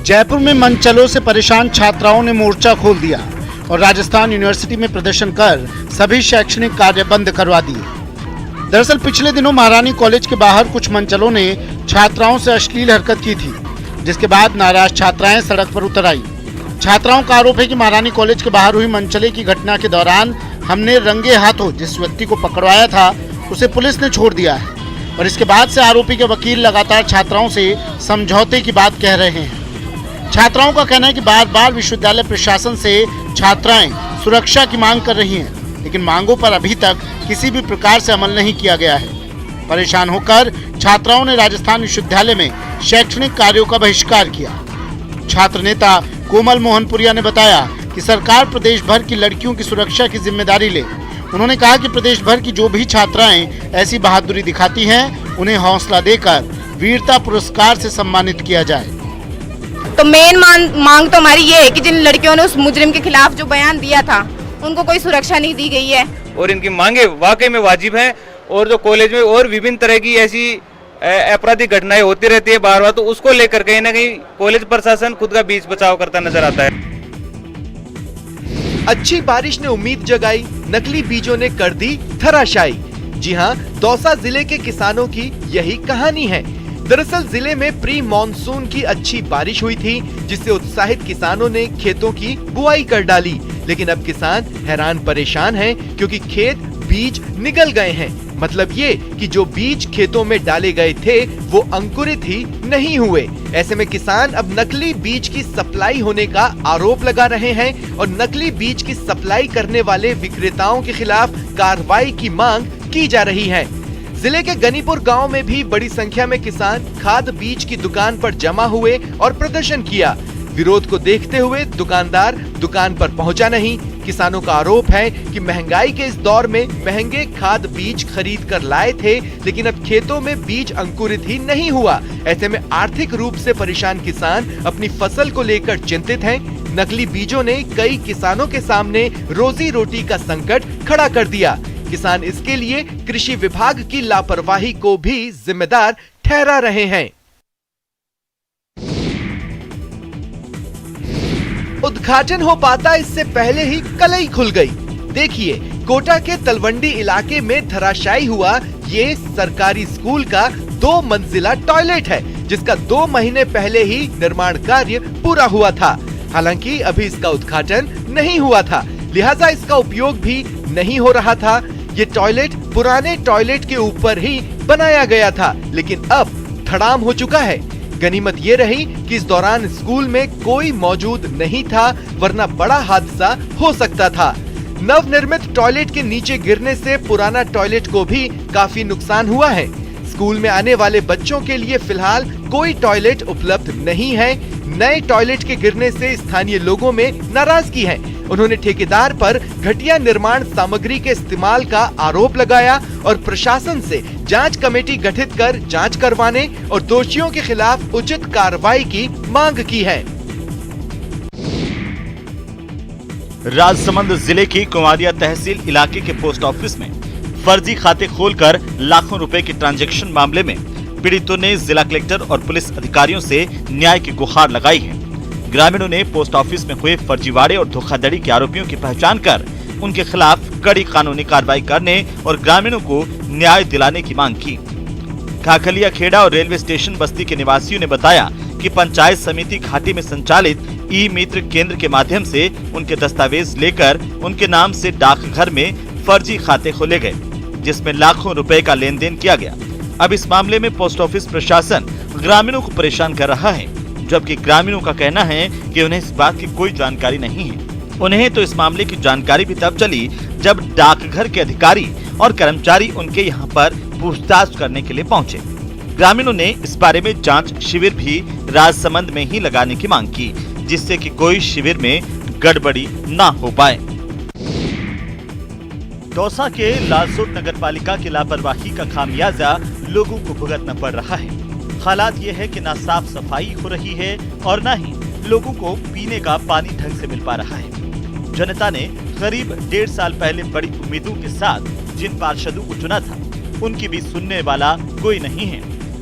जयपुर में मनचलों से परेशान छात्राओं ने मोर्चा खोल दिया और राजस्थान यूनिवर्सिटी में प्रदर्शन कर सभी शैक्षणिक कार्य बंद करवा दिए। दरअसल पिछले दिनों महारानी कॉलेज के बाहर कुछ मनचलों ने छात्राओं से अश्लील हरकत की थी, जिसके बाद नाराज छात्राएं सड़क पर उतर आई। छात्राओं का आरोप है कि महारानी कॉलेज के बाहर हुई मनचले की घटना के दौरान हमने रंगे हाथों जिस व्यक्ति को पकड़वाया था उसे पुलिस ने छोड़ दिया है और इसके बाद से आरोपी के वकील लगातार छात्राओं से समझौते की बात कह रहे हैं। छात्राओं का कहना है कि बार बार विश्वविद्यालय प्रशासन से छात्राएं सुरक्षा की मांग कर रही हैं, लेकिन मांगों पर अभी तक किसी भी प्रकार से अमल नहीं किया गया है। परेशान होकर छात्राओं ने राजस्थान विश्वविद्यालय में शैक्षणिक कार्यों का बहिष्कार किया। छात्र नेता कोमल मोहनपुरिया ने बताया कि सरकार प्रदेश भर की लड़कियों की सुरक्षा की जिम्मेदारी ले। उन्होंने कहा कि प्रदेश भर की जो भी छात्राएं ऐसी बहादुरी दिखाती हैं, उन्हें हौसला देकर वीरता पुरस्कार से सम्मानित किया जाए। तो मेन मांग तो हमारी ये है कि जिन लड़कियों ने उस मुजरिम के खिलाफ जो बयान दिया था उनको कोई सुरक्षा नहीं दी गई है और इनकी मांगे वाकई में वाजिब हैं। और जो कॉलेज में और विभिन्न तरह की ऐसी आपराधिक घटनाएं होती रहती है बार बार, तो उसको लेकर कहीं ना कहीं कॉलेज प्रशासन खुद का बीच बचाव करता नजर आता है। अच्छी बारिश ने उम्मीद जगाई, नकली बीजों ने कर दी धराशायी। जी हां, दौसा जिले के किसानों की यही कहानी है। दरअसल जिले में प्री मॉनसून की अच्छी बारिश हुई थी, जिससे उत्साहित किसानों ने खेतों की बुआई कर डाली। लेकिन अब किसान हैरान परेशान हैं, क्योंकि खेत बीज निकल गए हैं। मतलब ये कि जो बीज खेतों में डाले गए थे वो अंकुरित ही नहीं हुए। ऐसे में किसान अब नकली बीज की सप्लाई होने का आरोप लगा रहे हैं और नकली बीज की सप्लाई करने वाले विक्रेताओं के खिलाफ कार्रवाई की मांग की जा रही है। जिले के गनीपुर गांव में भी बड़ी संख्या में किसान खाद बीज की दुकान पर जमा हुए और प्रदर्शन किया। विरोध को देखते हुए दुकानदार दुकान पर पहुंचा नहीं। किसानों का आरोप है कि महंगाई के इस दौर में महंगे खाद बीज खरीद कर लाए थे, लेकिन अब खेतों में बीज अंकुरित ही नहीं हुआ। ऐसे में आर्थिक रूप से परेशान किसान अपनी फसल को लेकर चिंतित हैं। नकली बीजों ने कई किसानों के सामने रोजी रोटी का संकट खड़ा कर दिया। किसान इसके लिए कृषि विभाग की लापरवाही को भी जिम्मेदार ठहरा रहे हैं। उद्घाटन हो पाता इससे पहले ही कलई खुल गई। देखिए, कोटा के तलवंडी इलाके में धराशायी हुआ ये सरकारी स्कूल का 2 मंजिला टॉयलेट है, जिसका 2 महीने पहले ही निर्माण कार्य पूरा हुआ था। हालांकि अभी इसका उद्घाटन नहीं हुआ था, लिहाजा इसका उपयोग भी नहीं हो रहा था। ये टॉयलेट पुराने टॉयलेट के ऊपर ही बनाया गया था, लेकिन अब धड़ाम हो चुका है। गनीमत ये रही कि इस दौरान स्कूल में कोई मौजूद नहीं था, वरना बड़ा हादसा हो सकता था। नवनिर्मित टॉयलेट के नीचे गिरने से पुराना टॉयलेट को भी काफी नुकसान हुआ है। स्कूल में आने वाले बच्चों के लिए फिलहाल कोई टॉयलेट उपलब्ध नहीं है। नए टॉयलेट के गिरने से स्थानीय लोगों में नाराजगी है। उन्होंने ठेकेदार पर घटिया निर्माण सामग्री के इस्तेमाल का आरोप लगाया और प्रशासन से जांच कमेटी गठित कर जांच करवाने और दोषियों के खिलाफ उचित कार्रवाई की मांग की है। राजसमंद जिले की कुमारिया तहसील इलाके के पोस्ट ऑफिस में फर्जी खाते खोलकर लाखों रुपए के ट्रांजैक्शन मामले में पीड़ितों ने जिला कलेक्टर और पुलिस अधिकारियों से न्याय की गुहार लगाई है। ग्रामीणों ने पोस्ट ऑफिस में हुए फर्जीवाड़े और धोखाधड़ी के आरोपियों की पहचान कर उनके खिलाफ कड़ी कानूनी कार्रवाई करने और ग्रामीणों को न्याय दिलाने की मांग की। खाखलिया खेड़ा और रेलवे स्टेशन बस्ती के निवासियों ने बताया कि पंचायत समिति घाटी में संचालित ई मित्र केंद्र के माध्यम से उनके दस्तावेज लेकर उनके नाम से डाकघर में फर्जी खाते खोले गए, जिसमें लाखों रुपए का लेन देन किया गया। अब इस मामले में पोस्ट ऑफिस प्रशासन ग्रामीणों को परेशान कर रहा है, जबकि ग्रामीणों का कहना है कि उन्हें इस बात की कोई जानकारी नहीं है। उन्हें तो इस मामले की जानकारी भी तब चली जब डाकघर के अधिकारी और कर्मचारी उनके यहाँ पर पूछताछ करने के लिए पहुँचे। ग्रामीणों ने इस बारे में जांच शिविर भी राजसमंद में ही लगाने की मांग की, जिससे कि कोई शिविर में गड़बड़ी न हो पाए। दौसा के लालसोट नगर पालिका की लापरवाही का खामियाजा लोगों को भुगतना पड़ रहा है। हालात ये है कि न साफ सफाई हो रही है और न ही लोगों को पीने का पानी ढंग से मिल पा रहा है। जनता ने करीब 1.5 साल पहले बड़ी उम्मीदों के साथ जिन पार्षदों को चुना था, उनकी भी सुनने वाला कोई नहीं है।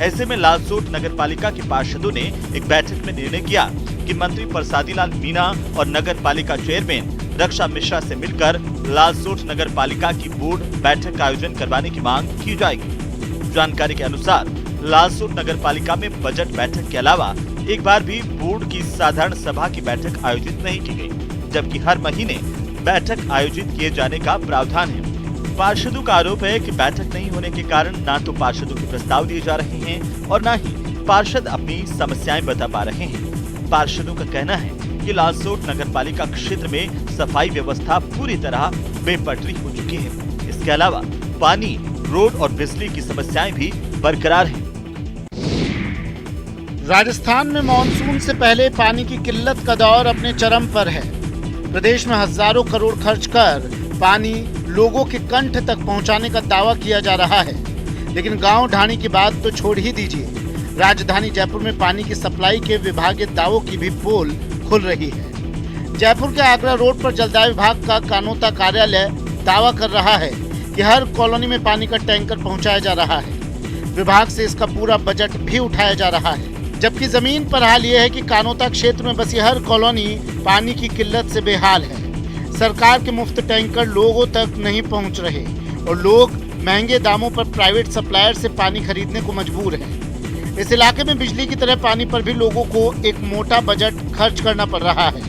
ऐसे में लालसोट नगर पालिका के पार्षदों ने एक बैठक में निर्णय किया कि मंत्री प्रसादी लाल मीणा और नगर पालिका चेयरमैन रक्षा मिश्रा से मिलकर लालसोट नगर पालिका की बोर्ड बैठक का आयोजन करवाने की मांग की जाएगी। जानकारी के अनुसार लालसोट नगर पालिका में बजट बैठक के अलावा एक बार भी बोर्ड की साधारण सभा की बैठक आयोजित नहीं की गई, जबकि हर महीने बैठक आयोजित किए जाने का प्रावधान है। पार्षदों का आरोप है कि बैठक नहीं होने के कारण न तो पार्षदों के प्रस्ताव दिए जा रहे हैं और न ही पार्षद अपनी समस्याएं बता पा रहे हैं। पार्षदों का कहना है कि लालसोट नगर पालिका क्षेत्र में सफाई व्यवस्था पूरी तरह बेपटरी हो चुकी है। इसके अलावा पानी, रोड और बिजली की समस्याएं भी बरकरार हैं। राजस्थान में मॉनसून से पहले पानी की किल्लत का दौर अपने चरम पर है। प्रदेश में हजारों करोड़ खर्च कर पानी लोगों के कंठ तक पहुंचाने का दावा किया जा रहा है, लेकिन गांव ढाणी की बात तो छोड़ ही दीजिए। राजधानी जयपुर में पानी की सप्लाई के विभागीय दावों की भी पोल खुल रही है। जयपुर के आगरा रोड पर जलदाय विभाग का कानोता कार्यालय दावा कर रहा है कि हर कॉलोनी में पानी का टैंकर पहुंचाया जा रहा है। विभाग से इसका पूरा बजट भी उठाया जा रहा है, जबकि जमीन पर हाल यह है कि कानोता क्षेत्र में बसी हर कॉलोनी पानी की किल्लत से बेहाल है। सरकार के मुफ्त टैंकर लोगों तक नहीं पहुंच रहे और लोग महंगे दामों पर प्राइवेट सप्लायर से पानी खरीदने को मजबूर हैं। इस इलाके में बिजली की तरह पानी पर भी लोगों को एक मोटा बजट खर्च करना पड़ रहा है।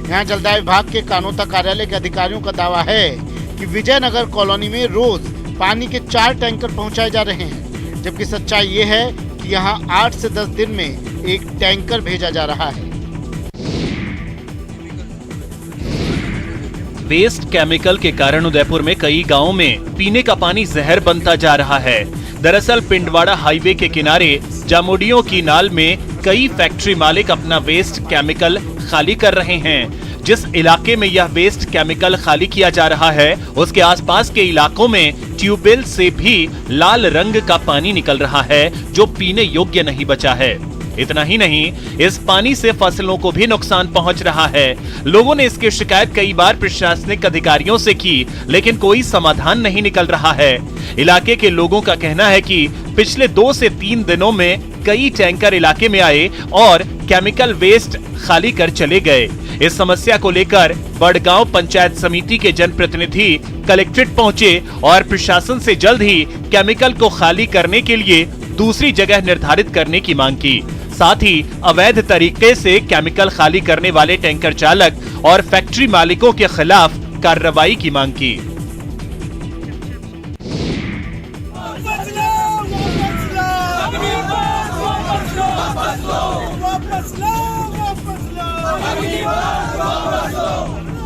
यहाँ जलदाय विभाग के कानोता कार्यालय के अधिकारियों का दावा है कि विजयनगर कॉलोनी में रोज पानी के 4 टैंकर पहुंचाए जा रहे हैं, जबकि सच्चाई ये है कि यहाँ 8 से 10 दिन में एक टैंकर भेजा जा रहा है। वेस्ट केमिकल के कारण उदयपुर में कई गांवों में पीने का पानी जहर बनता जा रहा है। दरअसल पिंडवाड़ा हाईवे के किनारे जामुडियों की नाल में कई फैक्ट्री मालिक अपना वेस्ट केमिकल खाली कर रहे हैं। जिस इलाके में यह वेस्ट केमिकल खाली किया जा रहा है, उसके आसपास के इलाकों में ट्यूबवेल से भी लाल रंग का पानी निकल रहा है, जो पीने योग्य नहीं बचा है। इतना ही नहीं, इस पानी से फसलों को भी नुकसान पहुंच रहा है। लोगों ने इसकी शिकायत कई बार प्रशासनिक अधिकारियों से की, लेकिन कोई समाधान नहीं निकल रहा है। इलाके के लोगों का कहना है कि पिछले 2 से 3 दिनों में कई टैंकर इलाके में आए और केमिकल वेस्ट खाली कर चले गए। इस समस्या को लेकर बड़गांव पंचायत समिति के जनप्रतिनिधि कलेक्ट्रेट पहुंचे और प्रशासन से जल्द ही केमिकल को खाली करने के लिए दूसरी जगह निर्धारित करने की मांग की। साथ ही अवैध तरीके से केमिकल खाली करने वाले टैंकर चालक और फैक्ट्री मालिकों के खिलाफ कार्रवाई की मांग की।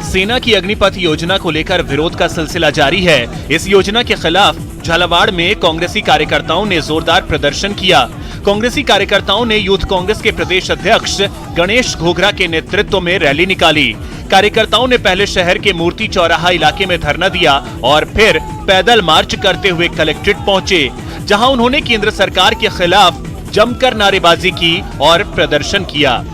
सेना की अग्निपथ योजना को लेकर विरोध का सिलसिला जारी है। इस योजना के खिलाफ झालावाड़ में कांग्रेसी कार्यकर्ताओं ने जोरदार प्रदर्शन किया। कांग्रेसी कार्यकर्ताओं ने यूथ कांग्रेस के प्रदेश अध्यक्ष गणेश घोघरा के नेतृत्व में रैली निकाली। कार्यकर्ताओं ने पहले शहर के मूर्ति चौराहा इलाके में धरना दिया और फिर पैदल मार्च करते हुए कलेक्ट्रेट पहुंचे, जहां उन्होंने केंद्र सरकार के खिलाफ जमकर नारेबाजी की और प्रदर्शन किया।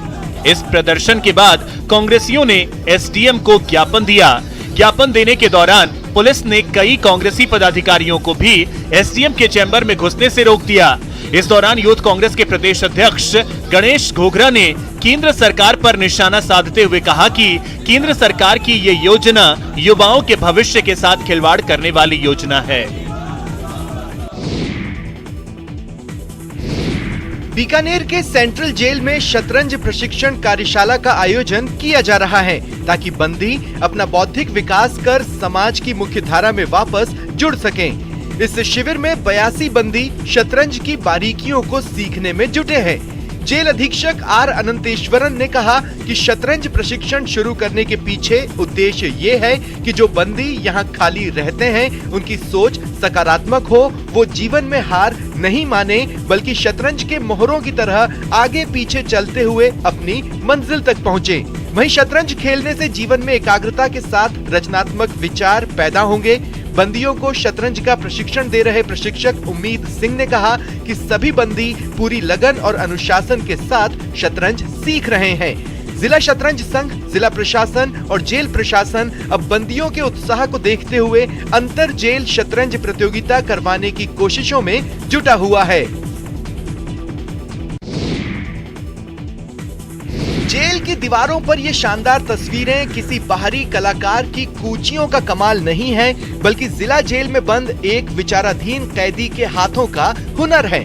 इस प्रदर्शन के बाद कांग्रेसियों ने एसडीएम को ज्ञापन दिया। ज्ञापन देने के दौरान पुलिस ने कई कांग्रेसी पदाधिकारियों को भी एसडीएम के चैम्बर में घुसने से रोक दिया। इस दौरान यूथ कांग्रेस के प्रदेश अध्यक्ष गणेश घोघरा ने केंद्र सरकार पर निशाना साधते हुए कहा कि केंद्र सरकार की ये योजना युवाओं के भविष्य के साथ खिलवाड़ करने वाली योजना है। बीकानेर के सेंट्रल जेल में शतरंज प्रशिक्षण कार्यशाला का आयोजन किया जा रहा है, ताकि बंदी अपना बौद्धिक विकास कर समाज की मुख्य धारा में वापस जुड़ सकें। इस शिविर में 82 बंदी शतरंज की बारीकियों को सीखने में जुटे हैं। जेल अधीक्षक आर अनंतेश्वरन ने कहा कि शतरंज प्रशिक्षण शुरू करने के पीछे उद्देश्य ये है कि जो बंदी यहाँ खाली रहते हैं, उनकी सोच सकारात्मक हो, वो जीवन में हार नहीं माने, बल्कि शतरंज के मोहरों की तरह आगे पीछे चलते हुए अपनी मंजिल तक पहुँचे। वहीं शतरंज खेलने से जीवन में एकाग्रता के साथ रचनात्मक विचार पैदा होंगे। बंदियों को शतरंज का प्रशिक्षण दे रहे प्रशिक्षक उम्मीद सिंह ने कहा कि सभी बंदी पूरी लगन और अनुशासन के साथ शतरंज सीख रहे हैं। जिला शतरंज संघ, जिला प्रशासन और जेल प्रशासन अब बंदियों के उत्साह को देखते हुए अंतर जेल शतरंज प्रतियोगिता करवाने की कोशिशों में जुटा हुआ है। जेल की दीवारों पर ये शानदार तस्वीरें किसी बाहरी कलाकार की कूचियों का कमाल नहीं है, बल्कि जिला जेल में बंद एक विचाराधीन कैदी के हाथों का हुनर है।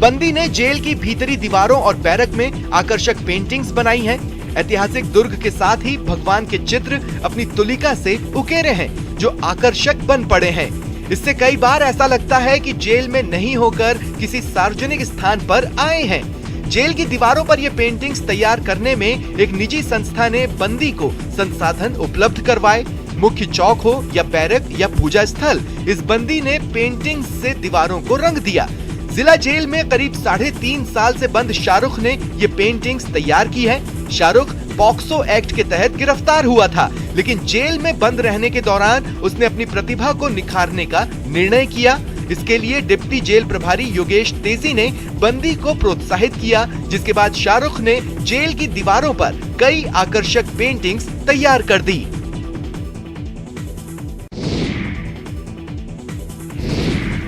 बंदी ने जेल की भीतरी दीवारों और बैरक में आकर्षक पेंटिंग्स बनाई हैं। ऐतिहासिक दुर्ग के साथ ही भगवान के चित्र अपनी तुलिका से उकेरे हैं, जो आकर्षक बन पड़े हैं। इससे कई बार ऐसा लगता है कि जेल में नहीं होकर किसी सार्वजनिक स्थान पर आए हैं। जेल की दीवारों पर ये पेंटिंग्स तैयार करने में एक निजी संस्था ने बंदी को संसाधन उपलब्ध करवाए। मुख्य चौक हो या बैरक या पूजा स्थल, इस बंदी ने पेंटिंग्स से दीवारों को रंग दिया। जिला जेल में करीब 3.5 साल से बंद शाहरुख ने ये पेंटिंग्स तैयार की है। शाहरुख पॉक्सो एक्ट के तहत गिरफ्तार हुआ था, लेकिन जेल में बंद रहने के दौरान उसने अपनी प्रतिभा को निखारने का निर्णय किया। इसके लिए डिप्टी जेल प्रभारी योगेश तेजी ने बंदी को प्रोत्साहित किया, जिसके बाद शाहरुख ने जेल की दीवारों पर कई आकर्षक पेंटिंग्स तैयार कर दी।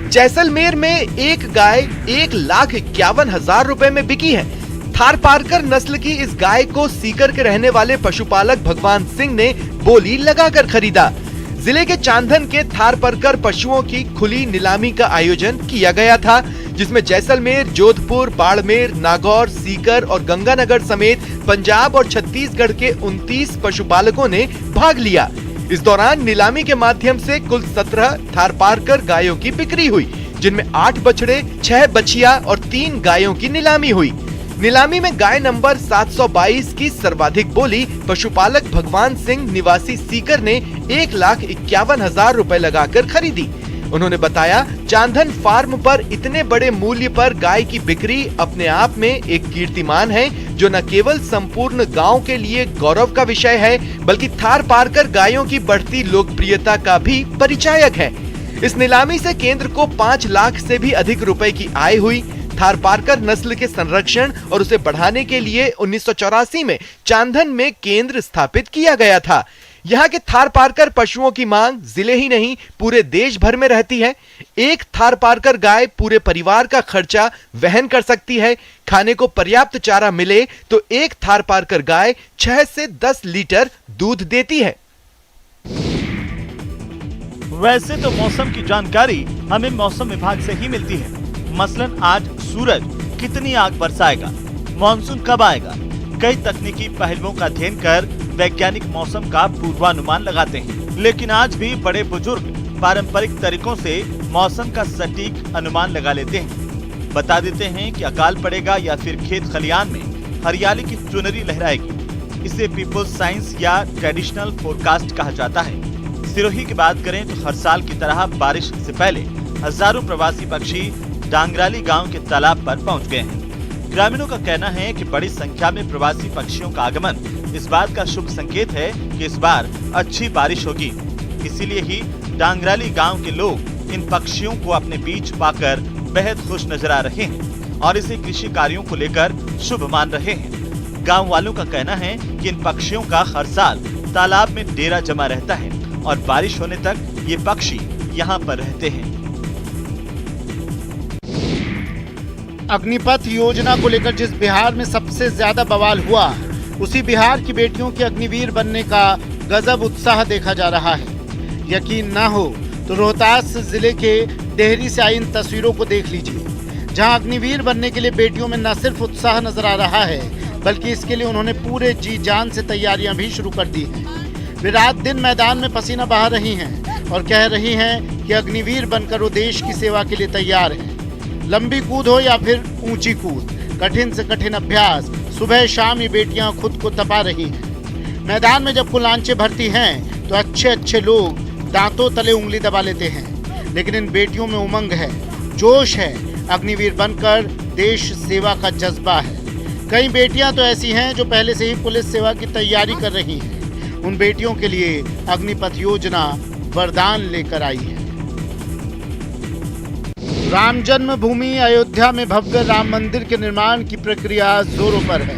जैसलमेर में एक गाय 1,51,000 रुपए में बिकी है। थारपारकर नस्ल की इस गाय को सीकर के रहने वाले पशुपालक भगवान सिंह ने बोली लगाकर खरीदा। जिले के चांदन के थारपारकर पशुओं की खुली नीलामी का आयोजन किया गया था, जिसमें जैसलमेर, जोधपुर, बाड़मेर, नागौर, सीकर और गंगानगर समेत पंजाब और छत्तीसगढ़ के 29 पशुपालकों ने भाग लिया। इस दौरान नीलामी के माध्यम से कुल 17 थारपारकर गायों की बिक्री हुई, जिनमें 8 बछड़े, 6 बछिया और 3 गायों की नीलामी हुई। नीलामी में गाय नंबर 722 की सर्वाधिक बोली पशुपालक भगवान सिंह निवासी सीकर ने 1,51,000 रुपए लगाकर खरीदी। उन्होंने बताया, चांदन फार्म पर इतने बड़े मूल्य पर गाय की बिक्री अपने आप में एक कीर्तिमान है, जो न केवल संपूर्ण गांव के लिए गौरव का विषय है, बल्कि थारपारकर गायों की बढ़ती लोकप्रियता का भी परिचायक है। इस नीलामी से केंद्र को 5 लाख से भी अधिक रुपए की आय हुई। थारपारकर नस्ल के संरक्षण और उसे बढ़ाने के लिए 1984 में चांदन में केंद्र स्थापित किया गया था। यहाँ के थारपारकर पशुओं की मांग जिले ही नहीं पूरे देश भर में रहती है। एक थारपारकर गाय पूरे परिवार का खर्चा वहन कर सकती है। खाने को पर्याप्त चारा मिले तो एक थारपारकर गाय 6 से 10 लीटर दूध देती है। वैसे तो मौसम की जानकारी हमें मौसम विभाग से ही मिलती है। मसलन आज सूरज कितनी आग बरसाएगा, मानसून कब आएगा, कई तकनीकी पहलुओं का अध्ययन कर वैज्ञानिक मौसम का पूर्वानुमान लगाते हैं। लेकिन आज भी बड़े बुजुर्ग पारंपरिक तरीकों से मौसम का सटीक अनुमान लगा लेते हैं। बता देते हैं कि अकाल पड़ेगा या फिर खेत खलियान में हरियाली की चुनरी लहराएगी। इसे पीपल्स साइंस या ट्रेडिशनल फोरकास्ट कहा जाता है। सिरोही की बात करें तो हर साल की तरह बारिश से पहले हजारों प्रवासी पक्षी डांगराली गांव के तालाब पर पहुंच गए हैं। ग्रामीणों का कहना है कि बड़ी संख्या में प्रवासी पक्षियों का आगमन इस बात का शुभ संकेत है कि इस बार अच्छी बारिश होगी। इसीलिए ही डांगराली गांव के लोग इन पक्षियों को अपने बीच पाकर बेहद खुश नजर आ रहे हैं और इसे कृषि कार्यों को लेकर शुभ मान रहे हैं। गांव वालों का कहना है कि इन पक्षियों का हर साल तालाब में डेरा जमा रहता है और बारिश होने तक ये पक्षी यहाँ पर रहते हैं। अग्निपथ योजना को लेकर जिस बिहार में सबसे ज्यादा बवाल हुआ, उसी बिहार की बेटियों के अग्निवीर बनने का गजब उत्साह देखा जा रहा है। यकीन ना हो तो रोहतास जिले के डेहरी से आई इन तस्वीरों को देख लीजिए, जहां अग्निवीर बनने के लिए बेटियों में न सिर्फ उत्साह नजर आ रहा है, बल्कि इसके लिए उन्होंने पूरे जी जान से तैयारियां भी शुरू कर दी हैं। वे रात दिन मैदान में पसीना बहा रही हैं और कह रही हैं कि अग्निवीर बनकर वो देश की सेवा के लिए तैयार हैं। लंबी कूद हो या फिर ऊंची कूद, कठिन से कठिन अभ्यास, सुबह शाम ये बेटियां खुद को तपा रही हैं। मैदान में जब कुलांचे भरती हैं तो अच्छे अच्छे लोग दांतों तले उंगली दबा लेते हैं, लेकिन इन बेटियों में उमंग है, जोश है, अग्निवीर बनकर देश सेवा का जज्बा है। कई बेटियां तो ऐसी हैं जो पहले से ही पुलिस सेवा की तैयारी कर रही हैं। उन बेटियों के लिए अग्निपथ योजना वरदान लेकर आई है। राम जन्मभूमि अयोध्या में भव्य राम मंदिर के निर्माण की प्रक्रिया जोरों पर है।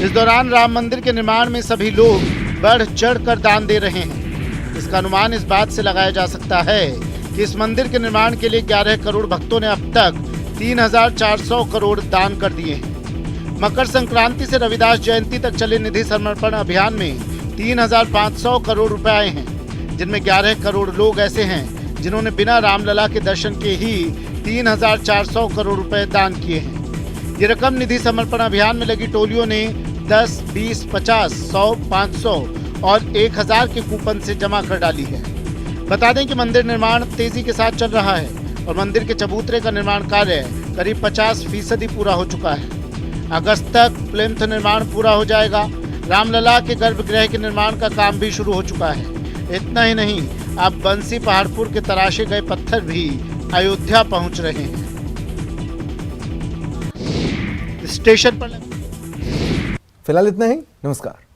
इस दौरान राम मंदिर के निर्माण में सभी लोग बढ़ चढ़कर दान दे रहे हैं। इसका अनुमान इस बात से लगाया जा सकता है कि इस मंदिर के निर्माण के लिए 11 करोड़ भक्तों ने अब तक 3,400 करोड़ दान कर दिए हैं। मकर संक्रांति से रविदास जयंती तक चले निधि समर्पण अभियान में 3,500 करोड़ रुपए आए हैं, जिनमें 11 करोड़ लोग ऐसे हैं जिन्होंने बिना रामलला के दर्शन के ही 3,400 करोड़ रुपए दान किए हैं। ये रकम निधि समर्पण अभियान में लगी टोलियों ने 10, 20, 50, 100, 500 और 1,000 के कूपन से जमा कर डाली है। बता दें कि मंदिर निर्माण तेजी के साथ चल रहा है और मंदिर के चबूतरे का निर्माण कार्य करीब 50% पूरा हो चुका है। अगस्त तक प्लिंथ निर्माण पूरा हो जाएगा। रामलला के गर्भगृह के निर्माण का काम भी शुरू हो चुका है। इतना ही नहीं, अब बंसी पहाड़पुर के तराशे गए पत्थर भी अयोध्या पहुंच रहे हैं। स्टेशन पर फिलहाल इतना ही। नमस्कार।